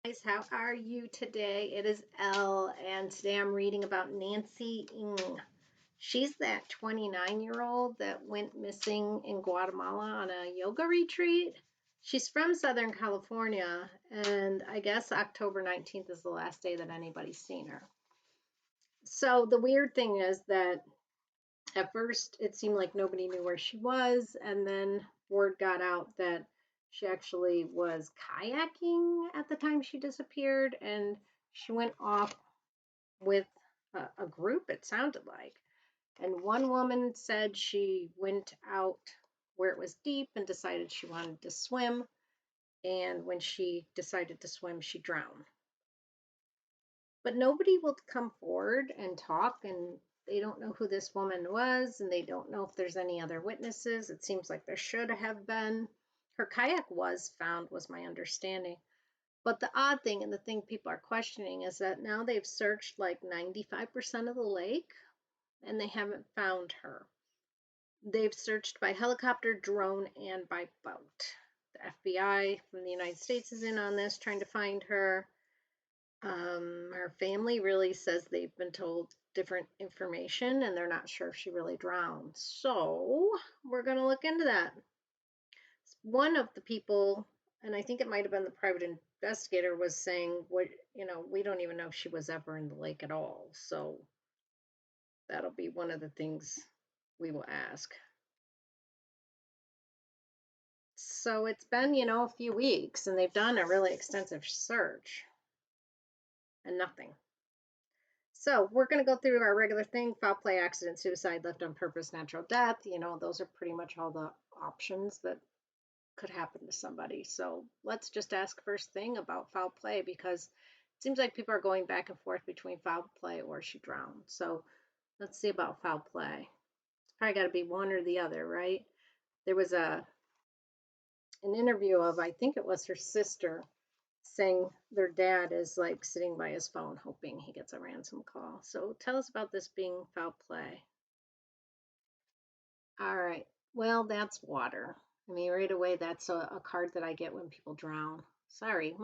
Guys, how are you today? It is Elle, and today I'm reading about Nancy Ng. She's that 29-year-old that went missing in Guatemala on a yoga retreat. She's from Southern California, and I guess October 19th is the last day that anybody's seen her. So the weird thing is that at first it seemed like nobody knew where she was, and then word got out that she actually was kayaking at the time she disappeared, and she went off with a group, it sounded like. And one woman said she went out where it was deep and decided she wanted to swim, and when she decided to swim, she drowned. But nobody will come forward and talk, and they don't know who this woman was, and they don't know if there's any other witnesses. It seems like there should have been. Her kayak was found, was my understanding. But the odd thing, and the thing people are questioning, is that now they've searched like 95% of the lake and they haven't found her. They've searched by helicopter, drone, and by boat. The FBI from the United States is in on this, trying to find her. Her family really says they've been told different information and they're not sure if she really drowned. So we're going to look into that. One of the people, and I think it might have been the private investigator, was saying, "What we don't even know if she was ever in the lake at all." So that'll be one of the things we will ask. So it's been, a few weeks, and they've done a really extensive search, and nothing. So we're going to go through our regular thing: foul play, accident, suicide, left on purpose, natural death. Those are pretty much all the options that could happen to somebody. So let's just ask first thing about foul play, because it seems like people are going back and forth between foul play or she drowned. So let's see about foul play. It's probably got to be one or the other, right? There was an interview of, I think it was her sister, saying their dad is like sitting by his phone hoping he gets a ransom call. So tell us about this being foul play. All right. Well, that's water. I mean, right away, that's a card that I get when people drown. Sorry,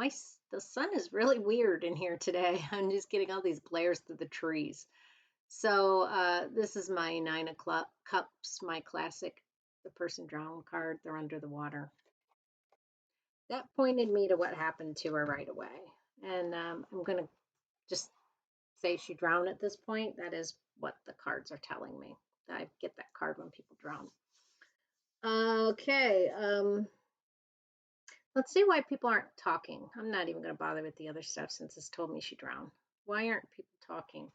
the sun is really weird in here today. I'm just getting all these glares through the trees. So this is my Nine of Cups, my classic, the person drowned card. They're under the water. That pointed me to what happened to her right away. And I'm going to just say she drowned at this point. That is what the cards are telling me. I get that card when people drown. Okay, let's see why people aren't talking. I'm not even going to bother with the other stuff since it's told me she drowned. Why aren't people talking?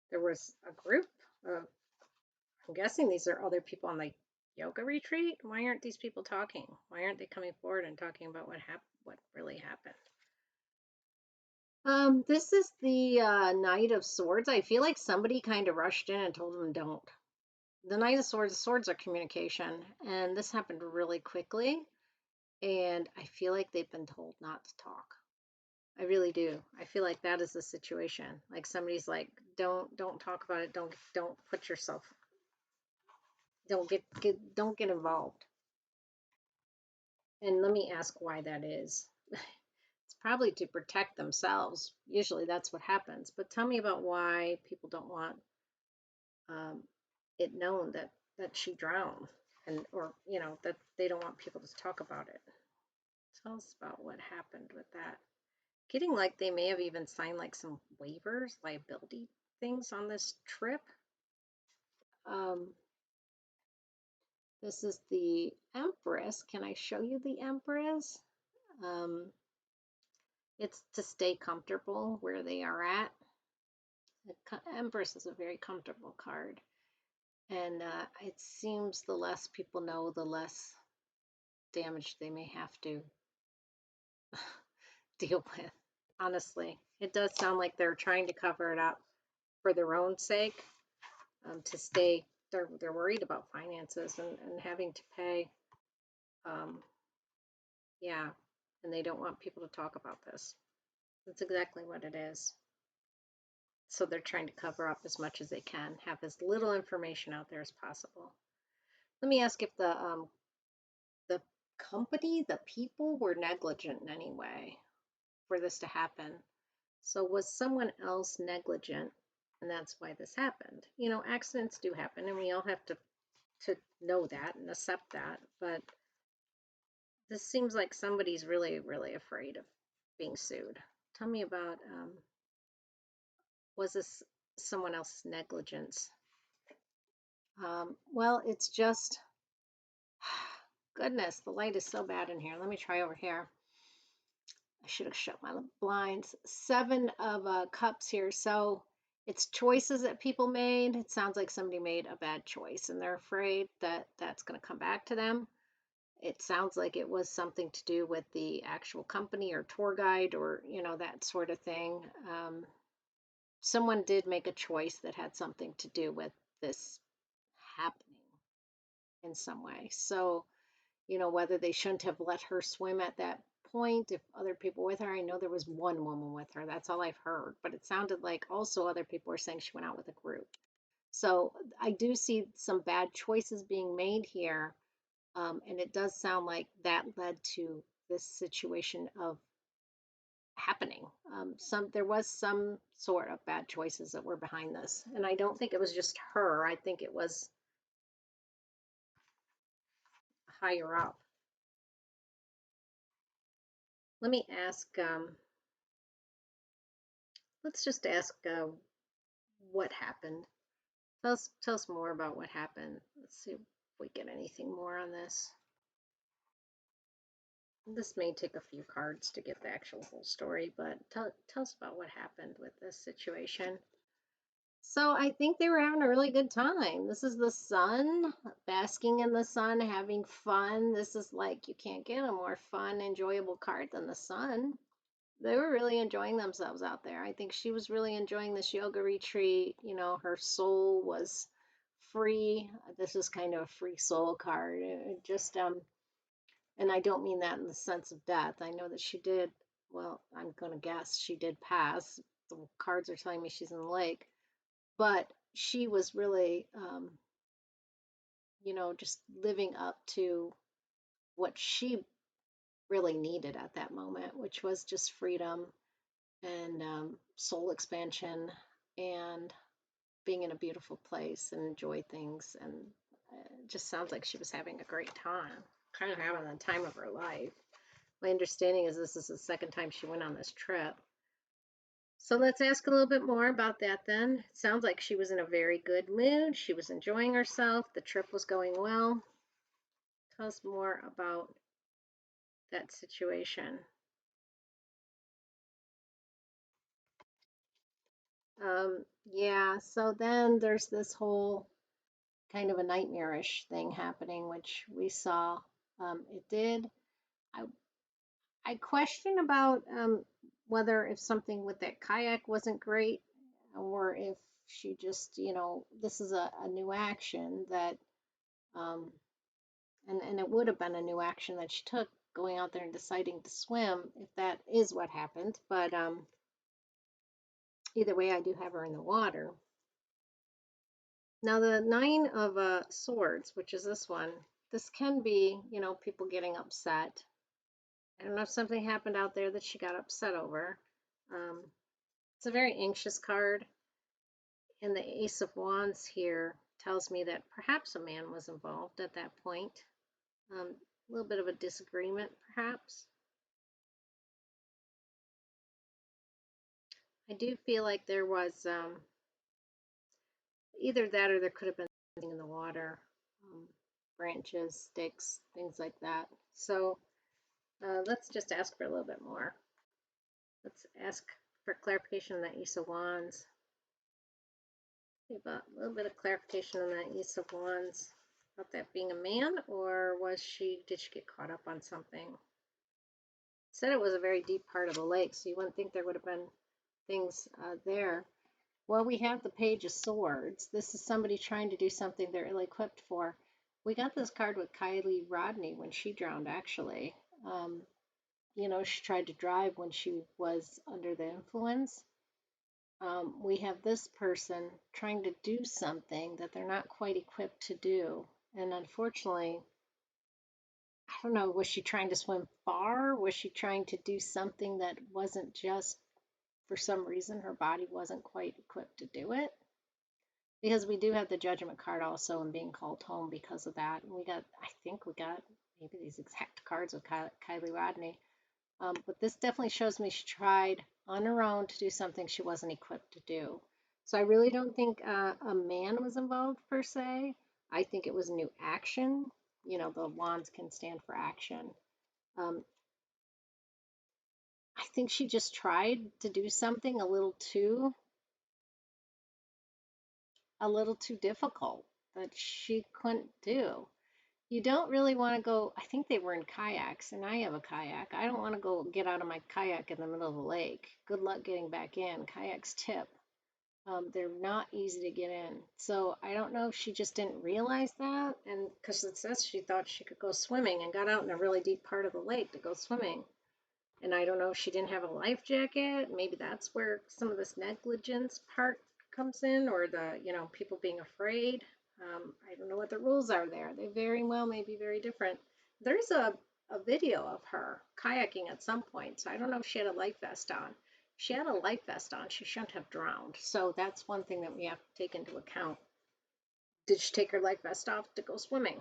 There was a group of, I'm guessing these are other people on the yoga retreat. Why aren't these people talking? Why aren't they coming forward and talking about what really happened? This is the Knight of Swords. I feel like somebody kind of rushed in and told them don't. The Knight of Swords are communication, and this happened really quickly. And I feel like they've been told not to talk. I really do. I feel like that is the situation. Like somebody's like, don't talk about it. Don't put yourself. Don't get involved. And let me ask why that is. It's probably to protect themselves. Usually that's what happens. But tell me about why people don't want um, it known that she drowned, and or that they don't want people to talk about it. Tell us about what happened with that. Getting like they may have even signed like some waivers, liability things on this trip. Um, this is the Empress. Can I show you the Empress? Um, it's to stay comfortable where they are at. The Empress is a very comfortable card. And it seems the less people know, the less damage they may have to deal with. Honestly, it does sound like they're trying to cover it up for their own sake, to stay. They're worried about finances and having to pay. Um, yeah, and they don't want people to talk about this. That's exactly what it is. So they're trying to cover up as much as they can, have as little information out there as possible. Let me ask if the company, the people were negligent in any way for this to happen. So was someone else negligent? And that's why this happened. You know, accidents do happen, and we all have to know that and accept that. But this seems like somebody's really, really afraid of being sued. Tell me about was this someone else's negligence? Well, it's just goodness, the light is so bad in here. Let me try over here. I should have shut my blinds. Seven of cups here. So it's choices that people made. It sounds like somebody made a bad choice and they're afraid that that's going to come back to them. It sounds like it was something to do with the actual company or tour guide or, you know, that sort of thing. Someone did make a choice that had something to do with this happening in some way. So, you know, whether they shouldn't have let her swim at that point, if other people with her. I know there was one woman with her. That's all I've heard. But it sounded like also other people were saying she went out with a group. So I do see some bad choices being made here. And it does sound like that led to this situation of happening. There was some sort of bad choices that were behind this. And I don't think it was just her. I think it was higher up. Let me ask, let's just ask what happened. Tell us more about what happened. Let's see if we get anything more on this. This may take a few cards to get the actual whole story, but tell us about what happened with this situation. So I think they were having a really good time. This is the sun, basking in the sun, having fun. This is like you can't get a more fun, enjoyable card than the sun. They were really enjoying themselves out there. I think she was really enjoying this yoga retreat. You know, her soul was free. This is kind of a free soul card. It just and I don't mean that in the sense of death. I know that she did, well, I'm going to guess she did pass. The cards are telling me she's in the lake, but she was really you know, just living up to what she really needed at that moment, which was just freedom and soul expansion and being in a beautiful place and enjoy things. And it just sounds like she was having a great time, kind of having the time of her life. My understanding is this is the second time she went on this trip. So let's ask a little bit more about that then. It sounds like she was in a very good mood. She was enjoying herself. The trip was going well. Tell us more about that situation. Yeah, so then there's this whole kind of a nightmarish thing happening, which we saw. It did. I I question about whether if something with that kayak wasn't great, or if she just, you know, this is a new action that, um, and it would have been a new action that she took, going out there and deciding to swim, if that is what happened. But either way, I do have her in the water. Now the nine of swords, which is this one, this can be, you know, people getting upset. I don't know if something happened out there that she got upset over. Um, it's a very anxious card. And the Ace of Wands here tells me that perhaps a man was involved at that point. A little bit of a disagreement, perhaps. I do feel like there was either that or there could have been something in the water, branches, sticks, things like that. So let's just ask for a little bit more. Let's ask for clarification on that Ace of Wands. About a little bit of clarification on that Ace of Wands. About that being a man, or did she get caught up on something? It said it was a very deep part of the lake, so you wouldn't think there would have been things there. Well, we have the Page of Swords. This is somebody trying to do something they're ill-equipped for. We got this card with Kylie Rodney when she drowned, actually. You know, she tried to drive when she was under the influence. We have this person trying to do something that they're not quite equipped to do. And unfortunately, I don't know, was she trying to swim far? Was she trying to do something that wasn't just for some reason her body wasn't quite equipped to do it? Because we do have the judgment card also and being called home because of that. And I think we got maybe these exact cards with Kylie Rodney. But this definitely shows me she tried on her own to do something she wasn't equipped to do. So I really don't think a man was involved per se. I think it was new action. You know, the wands can stand for action. Um, I think she just tried to do something a little too difficult that she couldn't do. You don't really want to go. I think they were in kayaks, and I have a kayak. I don't want to go get out of my kayak in the middle of the lake. Good luck getting back in. Kayaks tip. They're not easy to get in. So I don't know if she just didn't realize that. And because it says she thought she could go swimming and got out in a really deep part of the lake to go swimming. And I don't know if she didn't have a life jacket. Maybe that's where some of this negligence part comes in, or people being afraid. I don't know what the rules are there. They very well may be very different. There's a video of her kayaking at some point, so I don't know if she had a life vest on. If she had a life vest on, she shouldn't have drowned. So that's one thing that we have to take into account. Did she take her life vest off to go swimming?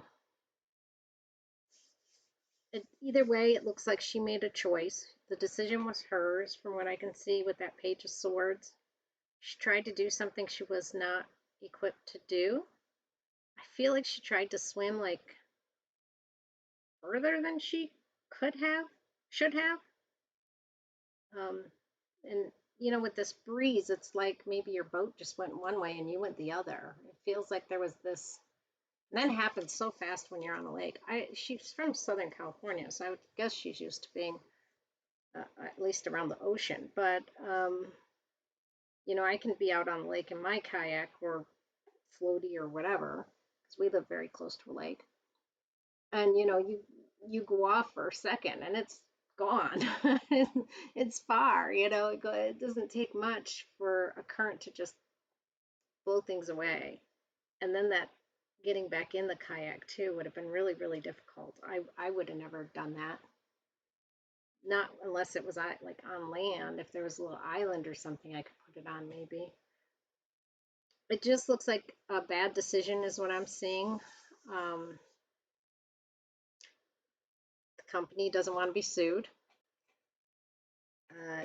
Either way, it looks like she made a choice. The decision was hers, from what I can see with that Page of Swords. She tried to do something she was not equipped to do. I feel like she tried to swim like further than she should have. And with this breeze, it's like maybe your boat just went one way and you went the other. It feels like there was this. And that happens so fast when you're on the lake. She's from Southern California, so I would guess she's used to being at least around the ocean. But I can be out on the lake in my kayak or floaty or whatever, because we live very close to a lake. And you go off for a second and it's gone. It's far. It doesn't take much for a current to just blow things away. And then that getting back in the kayak too would have been really, really difficult. I would have never done that. Not unless it was like on land. If there was a little island or something, I could put it on maybe. It just looks like a bad decision is what I'm seeing. The company doesn't want to be sued.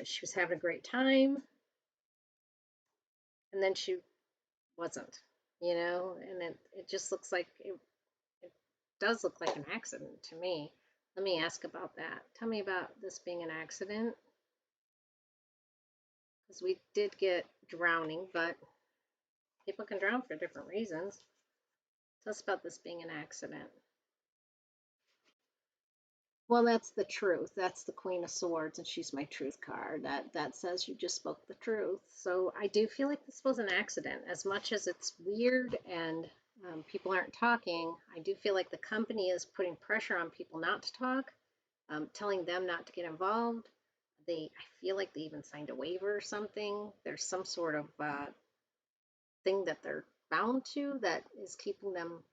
She was having a great time, and then she wasn't, and it just looks like it does look like an accident to me. Let me ask about that. Tell me about this being an accident, because we did get drowning, but people can drown for different reasons. Tell us about this being an accident. Well, that's the truth. That's the Queen of Swords, and she's my truth card. That says you just spoke the truth. So I do feel like this was an accident. As much as it's weird and people aren't talking, I do feel like the company is putting pressure on people not to talk, telling them not to get involved. I feel like they even signed a waiver or something. There's some sort of thing that they're bound to that is keeping them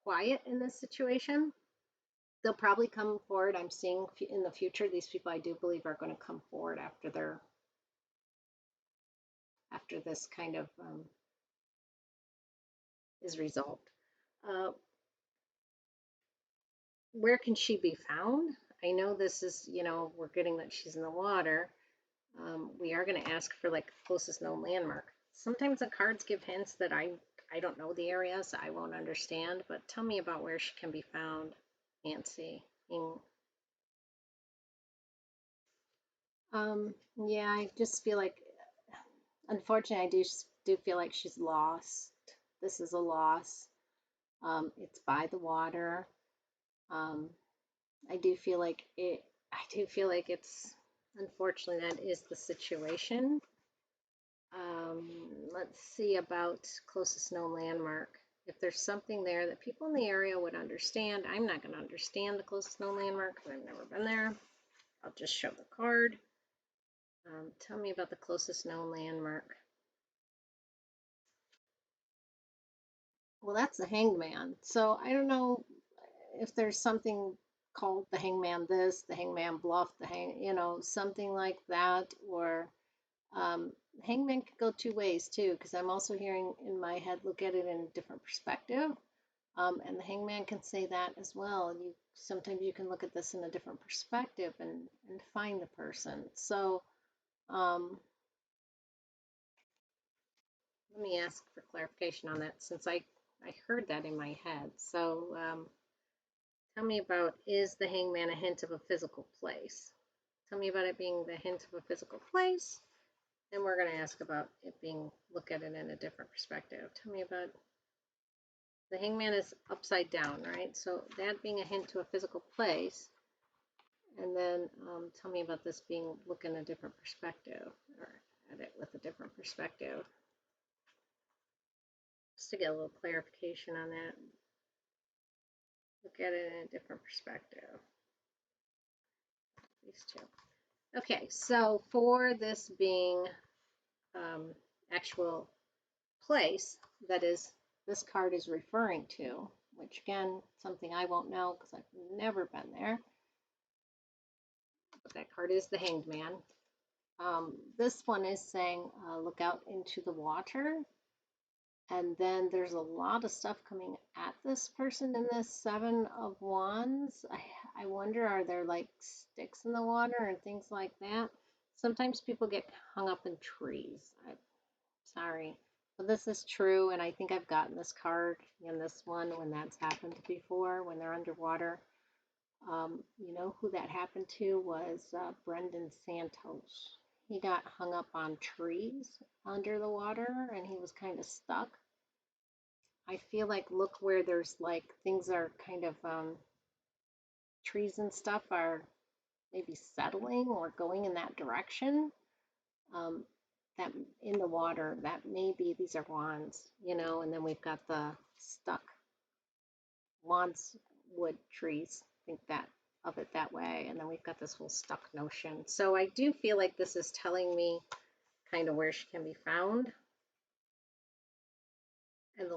quiet in this situation. They'll probably come forward. I'm seeing in the future, these people I do believe are going to come forward after this kind of is resolved. Where can she be found? I know this is, we're getting that she's in the water. We are going to ask for like closest known landmark. Sometimes the cards give hints that I don't know the area, so I won't understand. But tell me about where she can be found, Nancy. Yeah, I just feel like, unfortunately, I do feel like she's lost. This is a loss. It's by the water. Um, I do feel like it. I do feel like it's, unfortunately, that is the situation. Let's see about closest known landmark. If there's something there that people in the area would understand, I'm not going to understand the closest known landmark because I've never been there. I'll just show the card. Tell me about the closest known landmark. Well, that's the Hanged Man. So I don't know if there's something called the hangman this, the hangman bluff, something like that. Or um, hangman could go two ways too, because I'm also hearing in my head, look at it in a different perspective. And the hangman can say that as well. You sometimes you can look at this in a different perspective and find the person. So um, let me ask for clarification on that, since I heard that in my head. So tell me about, is the hangman a hint of a physical place? Tell me about it being the hint of a physical place. And we're going to ask about it being, look at it in a different perspective. Tell me about, the hangman is upside down, right? So that being a hint to a physical place. And then tell me about this being, look in a different perspective, or at it with a different perspective. Just to get a little clarification on that. Look at it in a different perspective. These two. Okay, so for this being actual place that is this card is referring to, which again, something I won't know because I've never been there. But that card is the Hanged Man. This one is saying look out into the water. And then there's a lot of stuff coming at this person in this Seven of Wands. I wonder, are there like sticks in the water and things like that? Sometimes people get hung up in trees. Sorry, but this is true, and I think I've gotten this card in this one when that's happened before, when they're underwater. You know who that happened to was Brendan Santos. He got hung up on trees under the water, and he was kind of stuck. I feel like, look where there's like things are kind of trees and stuff are maybe settling or going in that direction. That in the water, that maybe these are wands, and then we've got the stuck wands wood trees. Think that of it that way, and then we've got this whole stuck notion. So I do feel like this is telling me kind of where she can be found, and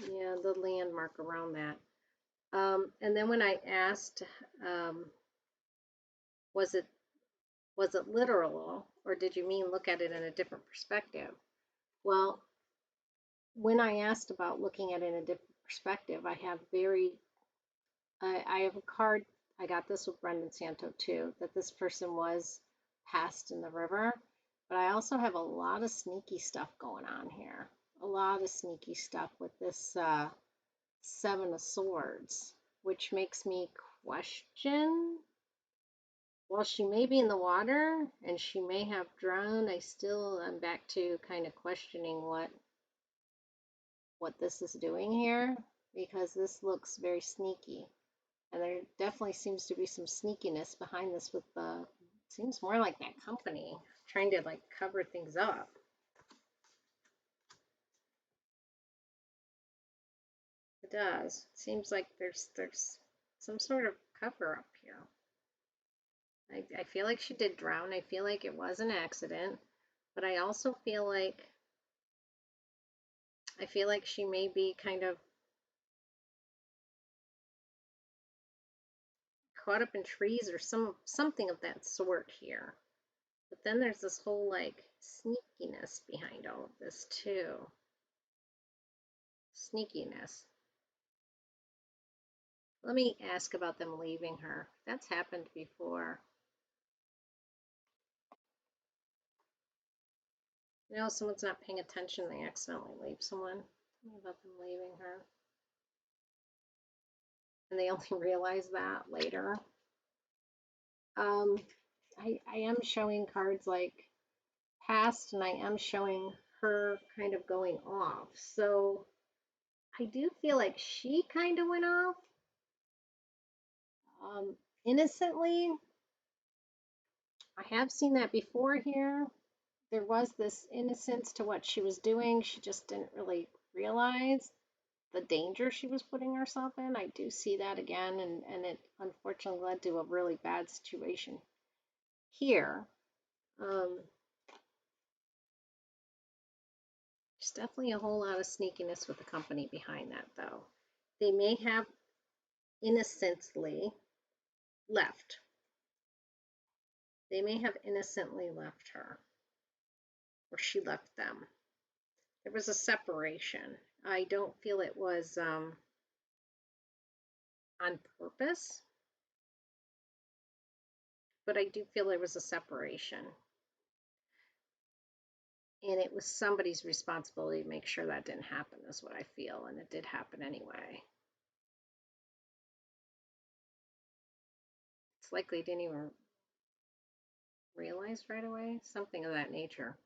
yeah, the landmark around that. And then when I asked, was it literal, or did you mean look at it in a different perspective? Well, when I asked about looking at it in a different perspective, I have I have a card. I got this with Brendan Santo too, that this person was passed in the river. But I also have a lot of sneaky stuff going on here. A lot of sneaky stuff with this Seven of Swords, which makes me question. While she may be in the water and she may have drowned, I'm back to kind of questioning what this is doing here, because this looks very sneaky. And there definitely seems to be some sneakiness behind this with seems more like that company trying to like cover things up. It does. It seems like there's some sort of cover up here. I feel like she did drown. I feel like it was an accident, but I also feel like she may be kind of caught up in trees or something of that sort here. But then there's this whole like sneakiness behind all of this too. Sneakiness. Let me ask about them leaving her. That's happened before. Someone's not paying attention, they accidentally leave someone. Tell me about them leaving her. And they only realize that later. I am showing cards like past, and I am showing her kind of going off. So I do feel like she kind of went off innocently. I have seen that before here. There was this innocence to what she was doing. She just didn't really realize the danger she was putting herself in. I do see that again, and it unfortunately led to a really bad situation here. There's definitely a whole lot of sneakiness with the company behind that, though. They may have innocently left. They may have innocently left her, or she left them. There was a separation. I don't feel it was on purpose, but I do feel there was a separation. And it was somebody's responsibility to make sure that didn't happen, is what I feel. And it did happen anyway. It's likely they didn't even realize right away, something of that nature.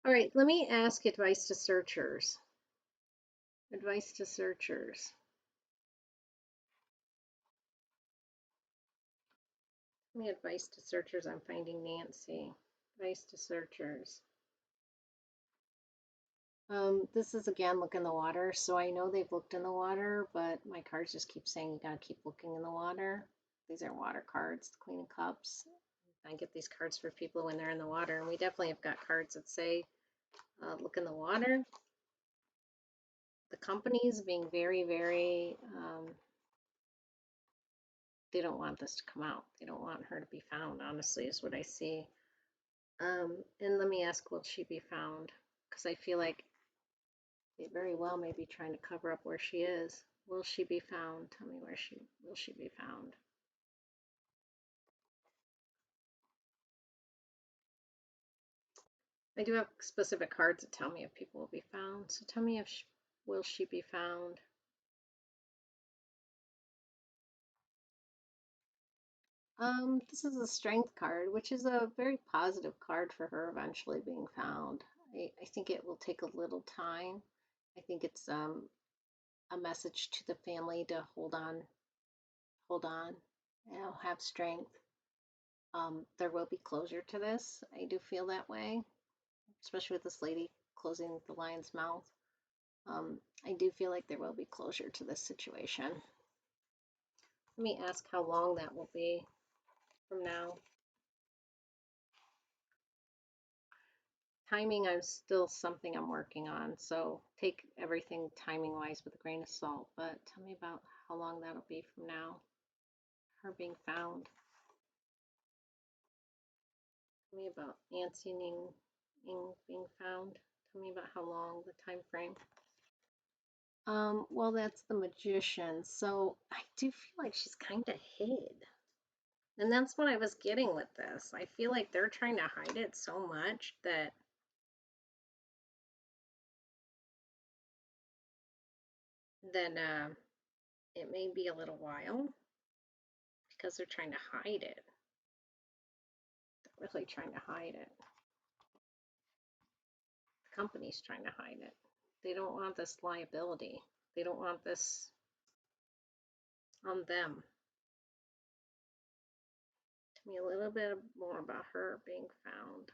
All right, let me ask advice to searchers. Advice to searchers. Give me advice to searchers on finding Nancy. Advice to searchers. This is again look in the water. So I know they've looked in the water, but my cards just keep saying you gotta keep looking in the water. These are water cards, the Queen of Cups. I get these cards for people when they're in the water, and we definitely have got cards that say look in the water. The company's being very, very, they don't want this to come out. They don't want her to be found, honestly, is what I see. And let me ask, will she be found? Because I feel like they very well may be trying to cover up where she is. Will she be found? Tell me where will she be found? I do have specific cards that tell me if people will be found. So tell me if will she be found? This is a strength card, which is a very positive card for her eventually being found. I think it will take a little time. I think it's a message to the family to hold on, have strength. There will be closure to this. I do feel that way, especially with this lady closing the lion's mouth. I do feel like there will be closure to this situation. Let me ask how long that will be from now. Timing, I'm still something I'm working on, so take everything timing wise with a grain of salt. But tell me about how long that'll be from now. Her being found. Tell me about Nancy Ning being found. Tell me about how long, the time frame. Well, that's the Magician. So I do feel like she's kind of hid. And that's what I was getting with this. I feel like they're trying to hide it so much that then it may be a little while because they're trying to hide it. They're really trying to hide it. The company's trying to hide it. They don't want this liability. They don't want this on them. Tell me a little bit more about her being found.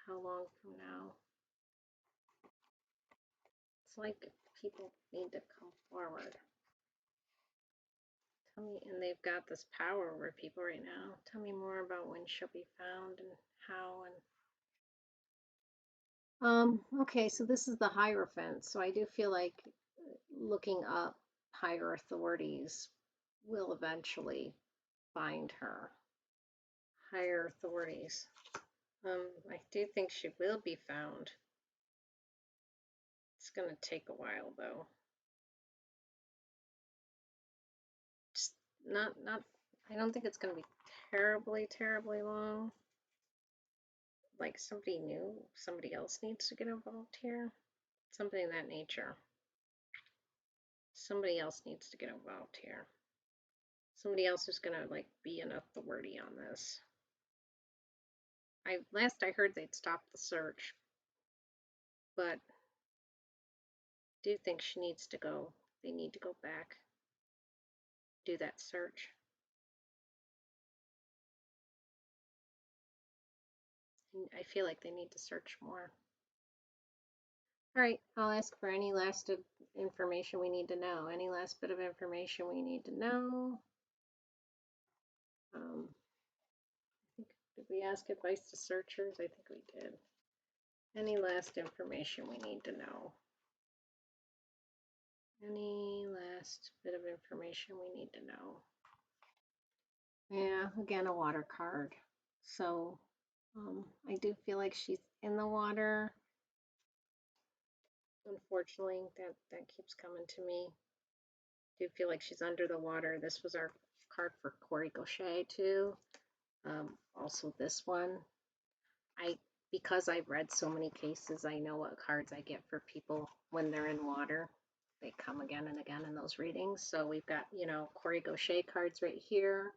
How long from now? It's like people need to come forward. Tell me, and they've got this power over people right now. Tell me more about when she'll be found and how and okay, so this is the Hierophant. So I do feel like looking up higher authorities will eventually find her. Higher authorities. I do think she will be found. It's gonna take a while though. Just not I don't think it's gonna be terribly long. Like somebody new, somebody else needs to get involved here. Something of that nature. Somebody else needs to get involved here. Somebody else is gonna like be an authority on this. Last I heard they'd stopped the search, but do think she needs to go. They need to go back, do that search. And I feel like they need to search more. All right, I'll ask for any last information we need to know. Any last bit of information we need to know? I think, did we ask advice to searchers? I think we did. Any last information we need to know? Any last bit of information we need to know? Yeah, again, a water card. So I do feel like she's in the water. Unfortunately, that keeps coming to me. I do feel like she's under the water. This was our card for Corey Gaucher too. Also this one. Because I've read so many cases, I know what cards I get for people when they're in water. They come again and again in those readings. So we've got, Corey Gaucher cards right here.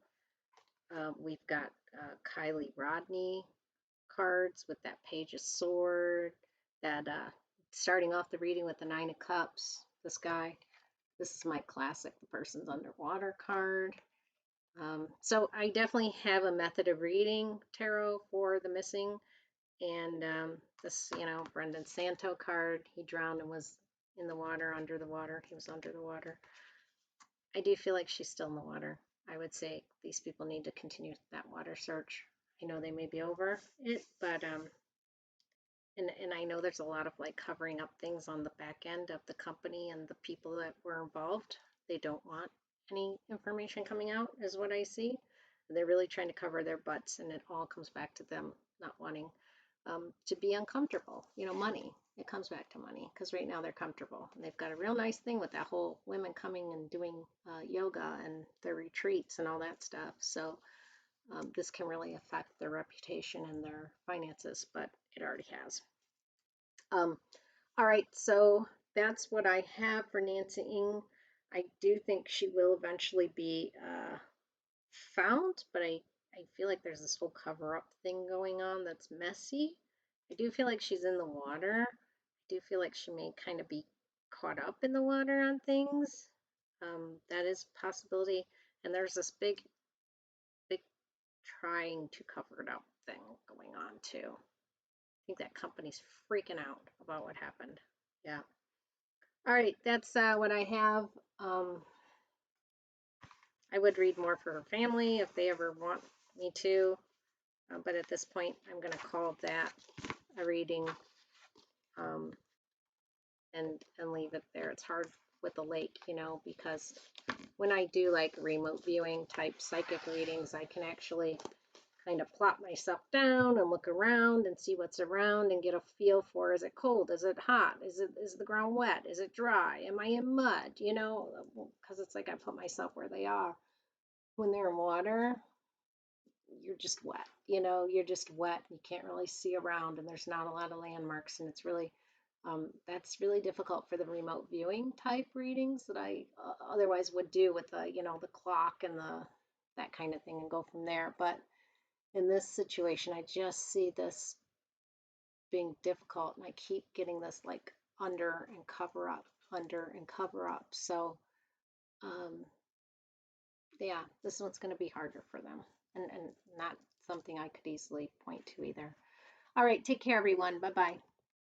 We've got Kylie Rodney cards with that Page of Sword, that starting off the reading with the Nine of Cups, this guy. This is my classic, the person's underwater card. So I definitely have a method of reading tarot for the missing. And this, Brendan Santo card, he drowned and was in the water, under the water. He was under the water. I do feel like she's still in the water. I would say these people need to continue that water search. I know they may be over it, but and I know there's a lot of like covering up things on the back end of the company and the people that were involved. They don't want any information coming out, is what I see. They're really trying to cover their butts, and it all comes back to them not wanting to be uncomfortable. Money. It comes back to money because right now they're comfortable. And they've got a real nice thing with that whole women coming and doing yoga and their retreats and all that stuff. So this can really affect their reputation and their finances, but it already has. All right, so that's what I have for Nancy Ng. I do think she will eventually be found, but I feel like there's this whole cover-up thing going on that's messy. I do feel like she's in the water. I do feel like she may kind of be caught up in the water on things. That is a possibility. And there's this big trying to cover it up thing going on too. I think that company's freaking out about what happened. Yeah. All right, that's what I have. I would read more for her family if they ever want me to, but at this point, I'm going to call that a reading and leave it there. It's hard with the lake, because when I do like remote viewing type psychic readings, I can actually kind of plop myself down and look around and see what's around and get a feel for, is it cold? Is it hot? Is the ground wet? Is it dry? Am I in mud? Because it's like I put myself where they are. When they're in water, you're just wet. You're just wet. You can't really see around, and there's not a lot of landmarks, and it's really that's really difficult for the remote viewing type readings that I otherwise would do with the clock and that kind of thing and go from there. But in this situation, I just see this being difficult, and I keep getting this like under and cover up, under and cover up. So yeah, this one's going to be harder for them, and not something I could easily point to either. All right, take care, everyone. Bye bye.